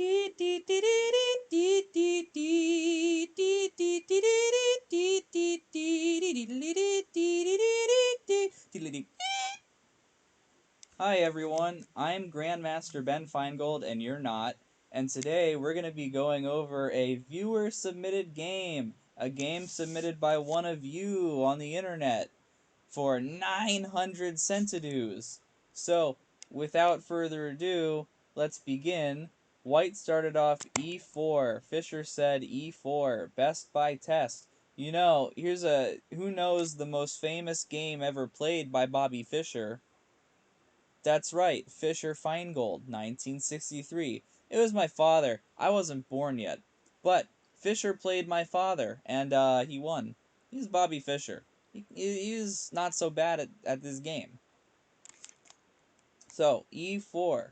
Hi everyone, I'm Grandmaster Ben Finegold and you're not, and today we're going to be going over a viewer-submitted game, a game submitted by one of you on the internet for 900 centidues. So, without further ado, let's begin. White started off e4, Fischer said e4, best by test. You know, here's a, who knows the most famous game ever played by Bobby Fischer? That's right, Fischer Finegold, 1963. It was my father. I wasn't born yet. But Fischer played my father, and he won. He's Bobby Fischer. He's not so bad at this game. So, e4.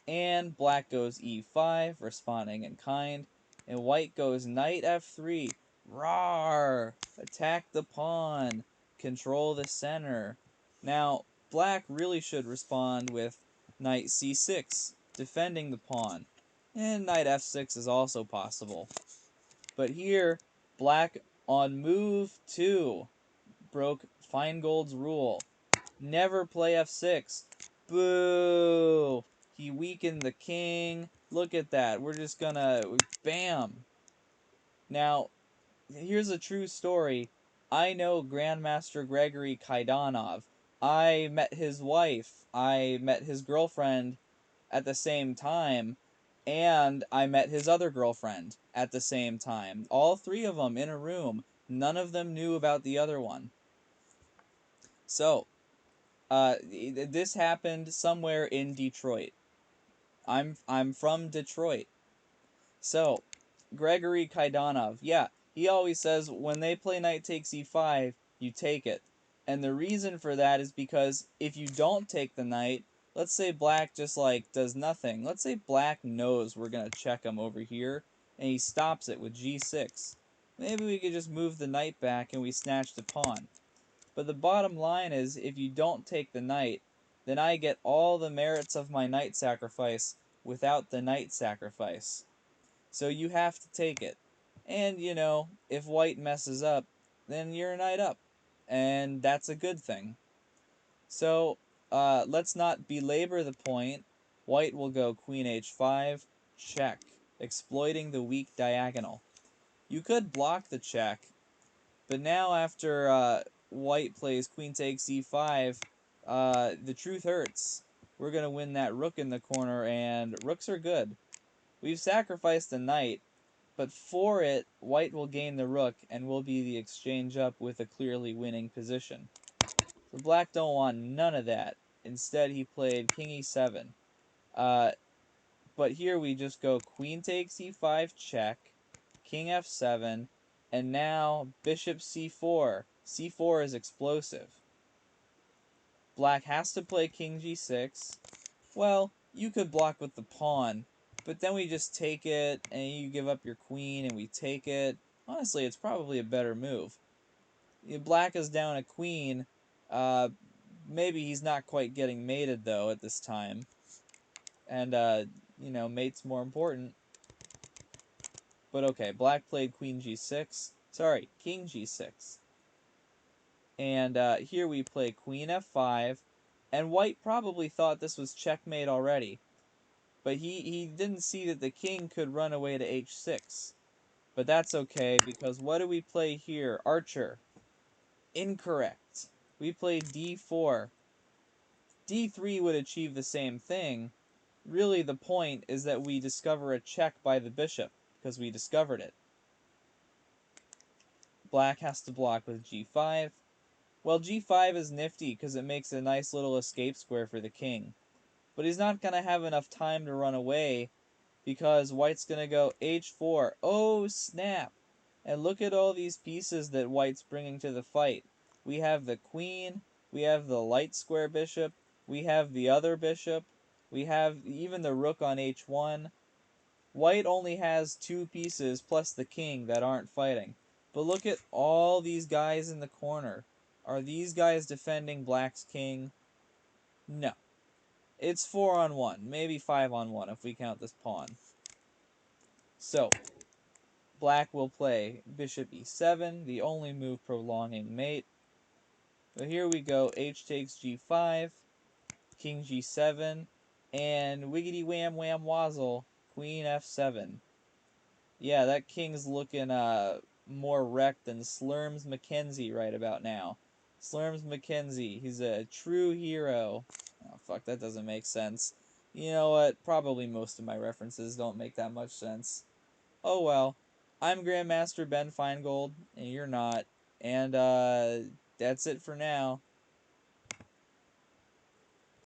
And black goes e5, responding in kind. And white goes knight f3. Rawr! Attack the pawn. Control the center. Now, black really should respond with knight c6, defending the pawn. And knight f6 is also possible. But here, black on move 2 broke Finegold's rule. Never play f6. Boo! He weakened the king. Look at that. We're just gonna... Bam! Now, here's a true story. I know Grandmaster Gregory Kaidanov. I met his wife. I met his girlfriend at the same time. And I met his other girlfriend at the same time. All three of them in a room. None of them knew about the other one. So, this happened somewhere in Detroit. I'm from Detroit. So, Gregory Kaidanov, yeah, he always says when they play knight takes e5, you take it. And the reason for that is because if you don't take the knight, let's say black just like does nothing. Let's say black knows we're going to check him over here, and he stops it with g6. Maybe we could just move the knight back and we snatch the pawn. But the bottom line is, if you don't take the knight, then I get all the merits of my knight sacrifice without the knight sacrifice. So you have to take it. And, you know, if white messes up, then you're a knight up. And that's a good thing. So, let's not belabor the point. White will go queen h5, check, exploiting the weak diagonal. You could block the check, but now after white plays queen takes e5, the truth hurts. We're going to win that rook in the corner, and rooks are good. We've sacrificed the knight, but for it, white will gain the rook, and will be the exchange up with a clearly winning position. So black don't want none of that. Instead, he played king e7. But here we just go queen takes e5 check, king f7, and now bishop c4. c4 is explosive. Black has to play king g6. Well, you could block with the pawn, but then we just take it, and you give up your queen, and we take it. Honestly, it's probably a better move. Black is down a queen. Maybe he's not quite getting mated, though, at this time. And, you know, mate's more important. But okay, black played queen g6. Sorry, king g6. And here we play queen f5. And white probably thought this was checkmate already. But he didn't see that the king could run away to h6. But that's okay, because what do we play here? Archer. Incorrect. We play d4. d3 would achieve the same thing. Really, the point is that we discover a check by the bishop, because we discovered it. Black has to block with g5. Well, g5 is nifty because it makes a nice little escape square for the king. But he's not going to have enough time to run away because white's going to go h4. Oh, snap! And look at all these pieces that white's bringing to the fight. We have the queen, we have the light square bishop, we have the other bishop, we have even the rook on h1. White only has two pieces plus the king that aren't fighting. But look at all these guys in the corner. Are these guys defending black's king? No. It's 4-on-1, maybe 5-on-1 if we count this pawn. So, black will play bishop e7, the only move prolonging mate. So here we go, h takes g5, king g7, and wiggity wham wham wazzle, queen f7. Yeah, that king's looking more wrecked than Slurms Mackenzie right about now. Slurms Mackenzie, he's a true hero. Oh, fuck, that doesn't make sense. You know what? Probably most of my references don't make that much sense. Oh well. I'm Grandmaster Ben Finegold, and you're not. And that's it for now.